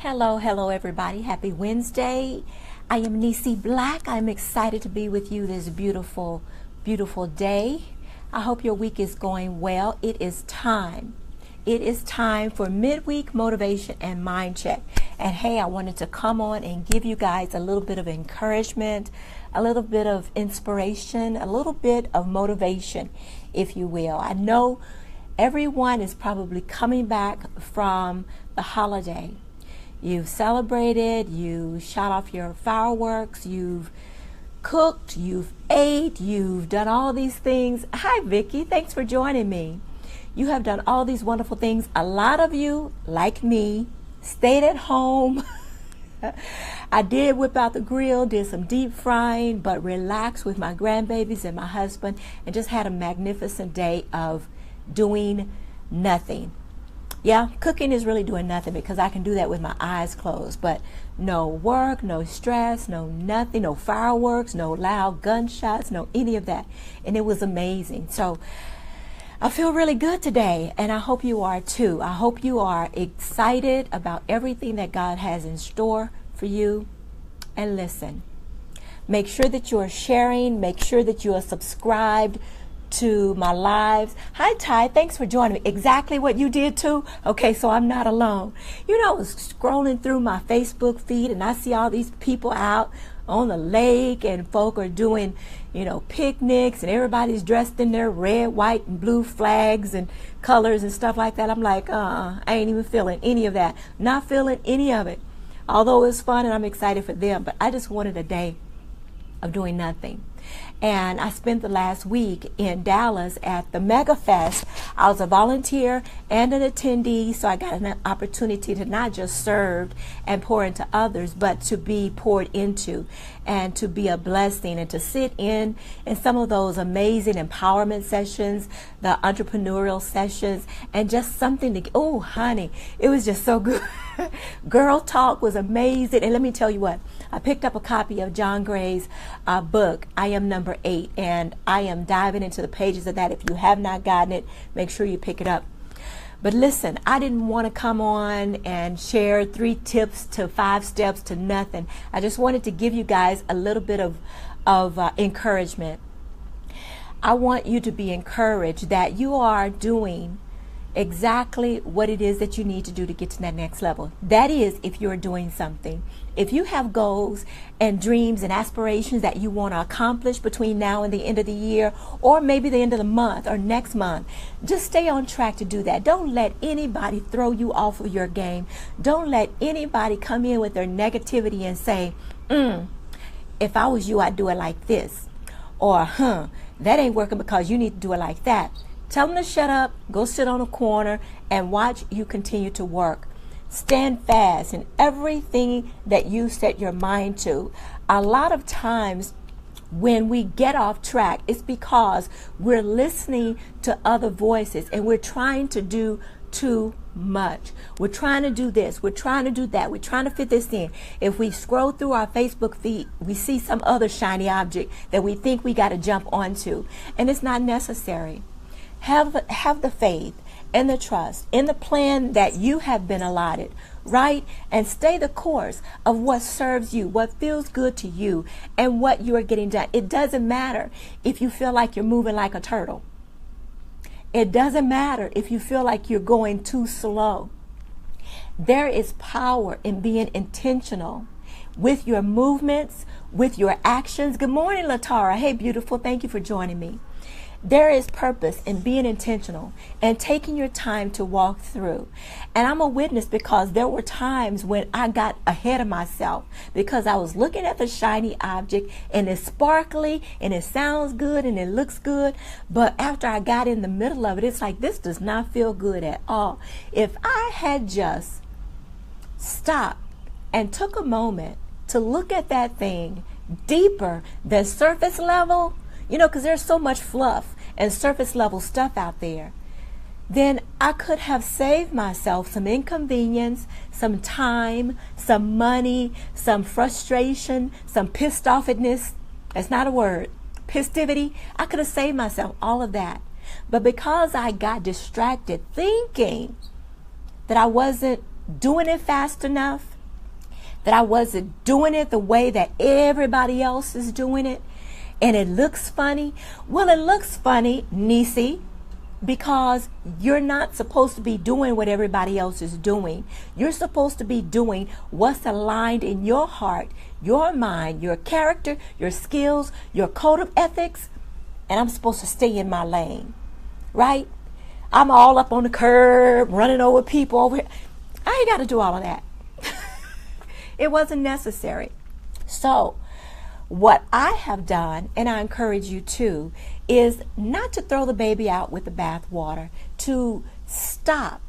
Hello everybody. Happy Wednesday. I am Nisi Black. I'm excited to be with you this beautiful day. I hope your week is going well. It is time. It is time for midweek motivation and mind check. And hey, I wanted to come on and give you guys a little bit of encouragement, a little bit of inspiration, a little bit of motivation, if you will. I know everyone is probably coming back from the holiday. You've celebrated, you shot off your fireworks, you've cooked, you've ate, you've done all these things. Hi, Vicki. Thanks for joining me. You have done all these wonderful things. A lot of you, like me, stayed at home. I did whip out the grill, did some deep frying, but relaxed with my grandbabies and my husband and just had a magnificent day of doing nothing. Yeah, cooking is really doing nothing because I can do that with my eyes closed, but no work, no stress, no nothing, no fireworks, no loud gunshots, no any of that. And it was amazing. So I feel really good today, and I hope you are too. I hope you are excited about everything that God has in store for you. And listen, make sure that you are sharing, make sure that you are subscribed to my lives. Hi Ty, thanks for joining me. Exactly what you did too. Okay, so I'm not alone. You know, I was scrolling through my Facebook feed and I see all these people out on the lake and folk are doing, picnics and everybody's dressed in their red, white, and blue flags and colors and stuff like that. I'm like, I ain't even feeling any of that. Not feeling any of it. Although it's fun and I'm excited for them, but I just wanted a day of doing nothing. And I spent the last week in Dallas at the Mega Fest. I was a volunteer and an attendee, so I got an opportunity to not just serve and pour into others, but to be poured into and to be a blessing and to sit in some of those amazing empowerment sessions, the entrepreneurial sessions, and just something to, oh honey, it was just so good. Girl Talk was amazing. And let me tell you what, I picked up a copy of John Gray's book, I Am Number 8, and I am diving into the pages of that. If you have not gotten it, make sure you pick it up. But listen, I didn't want to come on and share 3 tips to 5 steps to nothing. I just wanted to give you guys a little bit of encouragement. I want you to be encouraged that you are doing exactly what it is that you need to do to get to that next level. That is, if you're doing something. If you have goals and dreams and aspirations that you want to accomplish between now and the end of the year, or maybe the end of the month or next month, just stay on track to do that. Don't let anybody throw you off of your game. Don't let anybody come in with their negativity and say, if I was you, I'd do it like this. Or, that ain't working because you need to do it like that. Tell them to shut up, go sit on a corner, and watch you continue to work. Stand fast in everything that you set your mind to. A lot of times when we get off track, it's because we're listening to other voices and we're trying to do too much. We're trying to do this, we're trying to do that, we're trying to fit this in. If we scroll through our Facebook feed, we see some other shiny object that we think we got to jump onto, and it's not necessary. Have the faith and the trust in the plan that you have been allotted, right? And stay the course of what serves you, what feels good to you, and what you are getting done. It doesn't matter if you feel like you're moving like a turtle. It doesn't matter if you feel like you're going too slow. There is power in being intentional with your movements, with your actions. Good morning, Latara. Hey, beautiful. Thank you for joining me. There is purpose in being intentional and taking your time to walk through. And I'm a witness because there were times when I got ahead of myself because I was looking at the shiny object and it's sparkly and it sounds good and it looks good. But after I got in the middle of it, it's like, this does not feel good at all. If I had just stopped and took a moment to look at that thing deeper than surface level, because there's so much fluff and surface level stuff out there, then I could have saved myself some inconvenience, some time, some money, some frustration, some pissed offedness. That's not a word. Pistivity. I could have saved myself all of that. But because I got distracted thinking that I wasn't doing it fast enough, that I wasn't doing it the way that everybody else is doing it, and it looks funny. Well, it looks funny, Nisi, because you're not supposed to be doing what everybody else is doing. You're supposed to be doing what's aligned in your heart, your mind, your character, your skills, your code of ethics, and I'm supposed to stay in my lane, right? I'm all up on the curb, running over people over here. I ain't got to do all of that. It wasn't necessary. So what I have done, and I encourage you to, is not to throw the baby out with the bathwater, to stop,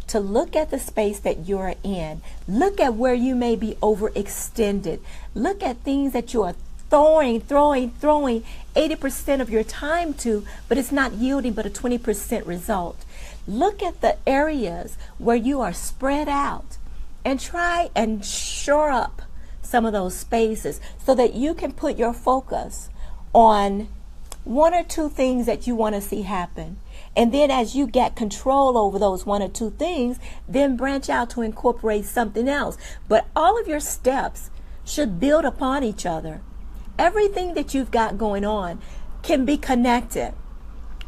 to look at the space that you're in. Look at where you may be overextended. Look at things that you are throwing 80% of your time to, but it's not yielding but a 20% result. Look at the areas where you are spread out and try and shore up some of those spaces so that you can put your focus on one or two things that you want to see happen. And then as you get control over those one or two things, then branch out to incorporate something else. But all of your steps should build upon each other. Everything that you've got going on can be connected,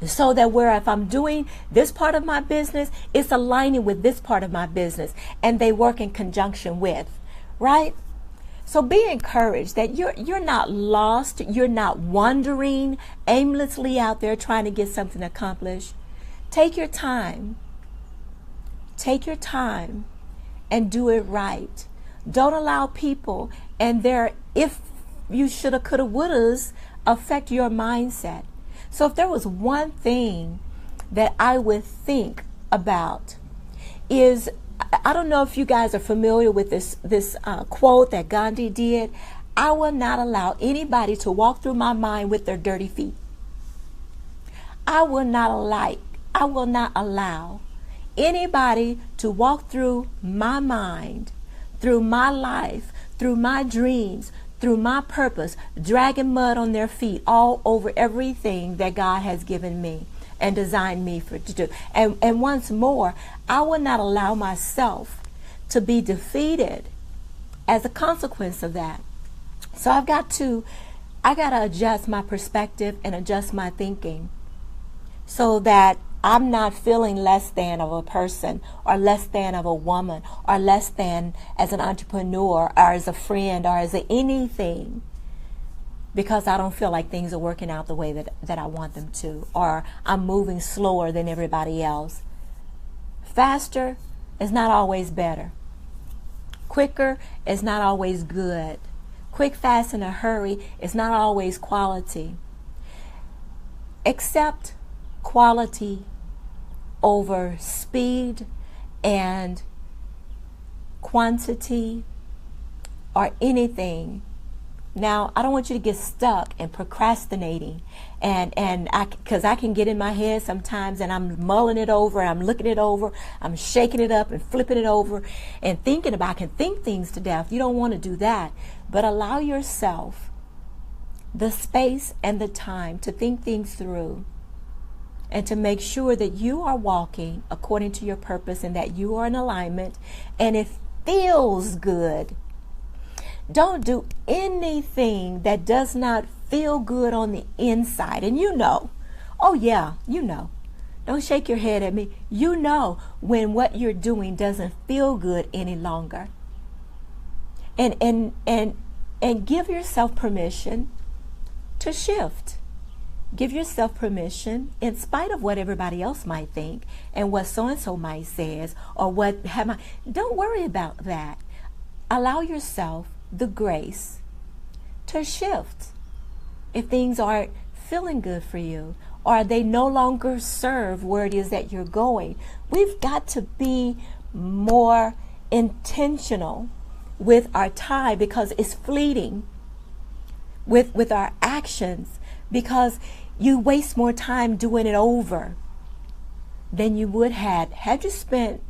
so that where if I'm doing this part of my business, it's aligning with this part of my business, and they work in conjunction with, right? So be encouraged that you're not lost, you're not wandering aimlessly out there trying to get something accomplished. Take your time. Take your time and do it right. Don't allow people and their if you shoulda, coulda, wouldas affect your mindset. So if there was one thing that I would think about is, I don't know if you guys are familiar with this quote that Gandhi did. I will not allow anybody to walk through my mind with their dirty feet. I will not allow anybody to walk through my mind, through my life, through my dreams, through my purpose, dragging mud on their feet all over everything that God has given me and designed me to do. And once more, I will not allow myself to be defeated as a consequence of that. So I got to adjust my perspective and adjust my thinking so that I'm not feeling less than of a person or less than of a woman or less than as an entrepreneur or as a friend or as anything, because I don't feel like things are working out the way that I want them to, or I'm moving slower than everybody else. Faster is not always better. Quicker is not always good. Quick, fast, in a hurry is not always quality. Accept quality over speed and quantity or anything. Now, I don't want you to get stuck in procrastinating, because I can get in my head sometimes and I'm mulling it over, I'm looking it over, I'm shaking it up and flipping it over and thinking about, I can think things to death. You don't want to do that, but allow yourself the space and the time to think things through and to make sure that you are walking according to your purpose and that you are in alignment and it feels good. Don't do anything that does not feel good on the inside. And you know, oh yeah, you know. Don't shake your head at me. You know when what you're doing doesn't feel good any longer. And give yourself permission to shift. Give yourself permission, in spite of what everybody else might think and what so-and-so might says or what have I. Don't worry about that. Allow yourself the grace to shift if things aren't feeling good for you or they no longer serve where it is that you're going. We've got to be more intentional with our time because it's fleeting, with our actions, because you waste more time doing it over than you would had you spent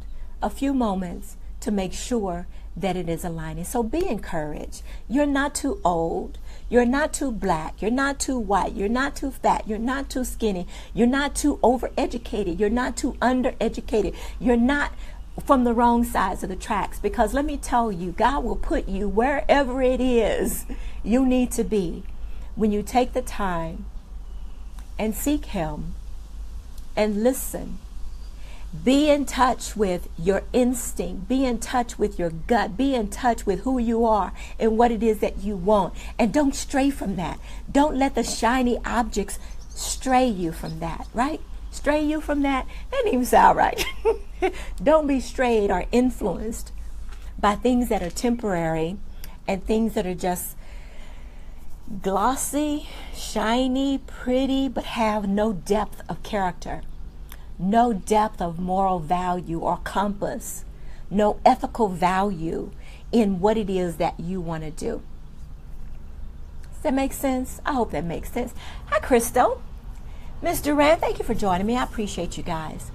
a few moments to make sure that it is aligning. So be encouraged. You're not too old. You're not too black. You're not too white. You're not too fat. You're not too skinny. You're not too overeducated. You're not too undereducated. You're not from the wrong sides of the tracks, because let me tell you, God will put you wherever it is you need to be when you take the time and seek Him and listen. Be in touch with your instinct. Be in touch with your gut. Be in touch with who you are and what it is that you want. And don't stray from that. Don't let the shiny objects stray you from that, right? Stray you from that? That didn't even sound right. Don't be strayed or influenced by things that are temporary and things that are just glossy, shiny, pretty, but have no depth of character, no depth of moral value or compass, no ethical value in what it is that you want to do. Does that make sense? I hope that makes sense. Hi, Crystal. Ms. Duran, thank you for joining me. I appreciate you guys.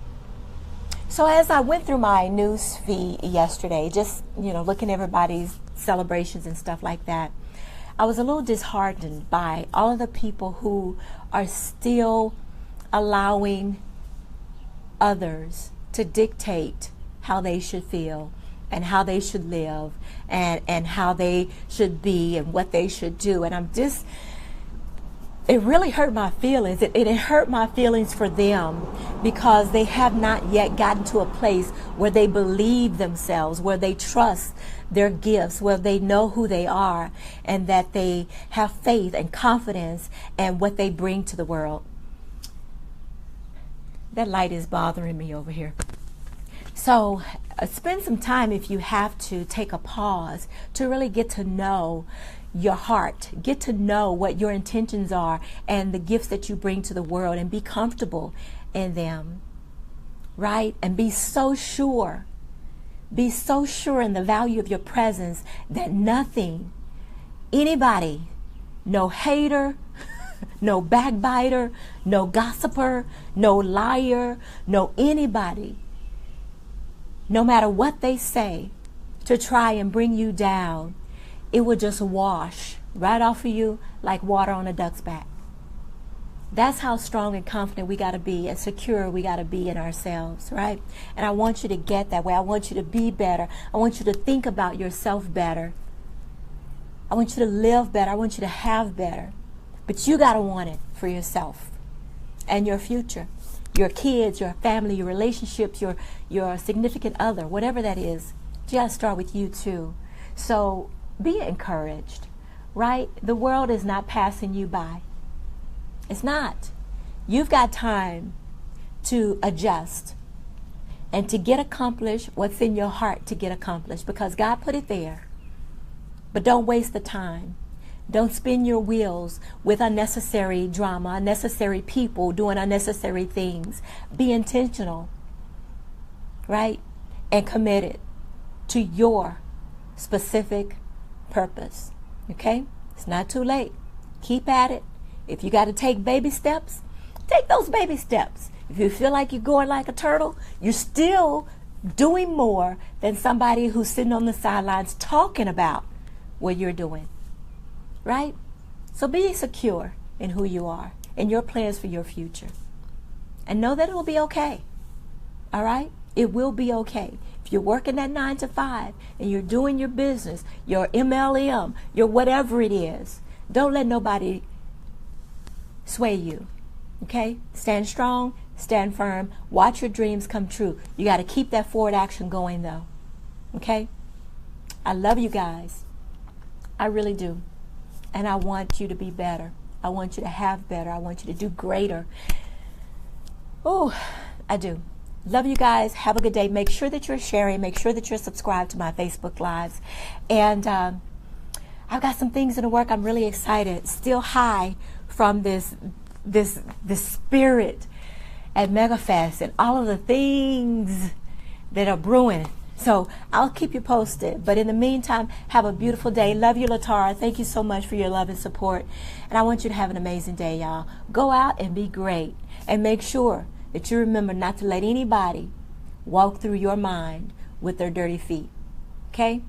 So as I went through my news feed yesterday, just, looking at everybody's celebrations and stuff like that, I was a little disheartened by all of the people who are still allowing others to dictate how they should feel and how they should live and how they should be and what they should do. And it really hurt my feelings. It hurt my feelings for them because they have not yet gotten to a place where they believe themselves, where they trust their gifts, where they know who they are, and that they have faith and confidence in what they bring to the world. That light is bothering me over here. So spend some time, if you have to, take a pause to really get to know your heart, get to know what your intentions are and the gifts that you bring to the world, and be comfortable in them, right? And be so sure in the value of your presence that nothing, anybody, no hater, no backbiter, no gossiper, no liar, no anybody, no matter what they say to try and bring you down, it will just wash right off of you like water on a duck's back. That's how strong and confident we got to be and secure we got to be in ourselves, right? And I want you to get that way. I want you to be better. I want you to think about yourself better. I want you to live better. I want you to have better. But you got to want it for yourself and your future, your kids, your family, your relationships, your significant other, whatever that is. You got to start with you too. So be encouraged, right? The world is not passing you by. It's not. You've got time to adjust and to get accomplished what's in your heart to get accomplished, because God put it there. But don't waste the time. Don't spin your wheels with unnecessary drama, unnecessary people doing unnecessary things. Be intentional, right? And committed to your specific purpose. Okay? It's not too late. Keep at it. If you got to take baby steps, take those baby steps. If you feel like you're going like a turtle, you're still doing more than somebody who's sitting on the sidelines talking about what you're doing. Right? So be secure in who you are and your plans for your future. And know that it will be okay. All right? It will be okay. If you're working that 9 to 5 and you're doing your business, your MLM, your whatever it is, don't let nobody sway you. Okay? Stand strong, stand firm, watch your dreams come true. You got to keep that forward action going though. Okay? I love you guys. I really do. And I want you to be better. I want you to have better. I want you to do greater. Oh, I do. Love you guys. Have a good day. Make sure that you're sharing. Make sure that you're subscribed to my Facebook Lives. And I've got some things in the work. I'm really excited. Still high from this spirit at MegaFest and all of the things that are brewing. So I'll keep you posted. But in the meantime, have a beautiful day. Love you, Latara. Thank you so much for your love and support. And I want you to have an amazing day, y'all. Go out and be great. And make sure that you remember not to let anybody walk through your mind with their dirty feet. Okay?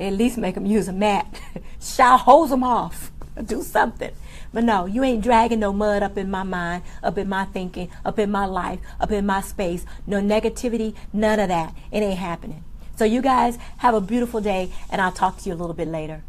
At least make them use a mat. Shower, hose them off. Do something. But no, you ain't dragging no mud up in my mind, up in my thinking, up in my life, up in my space. No negativity, none of that. It ain't happening. So you guys have a beautiful day, and I'll talk to you a little bit later.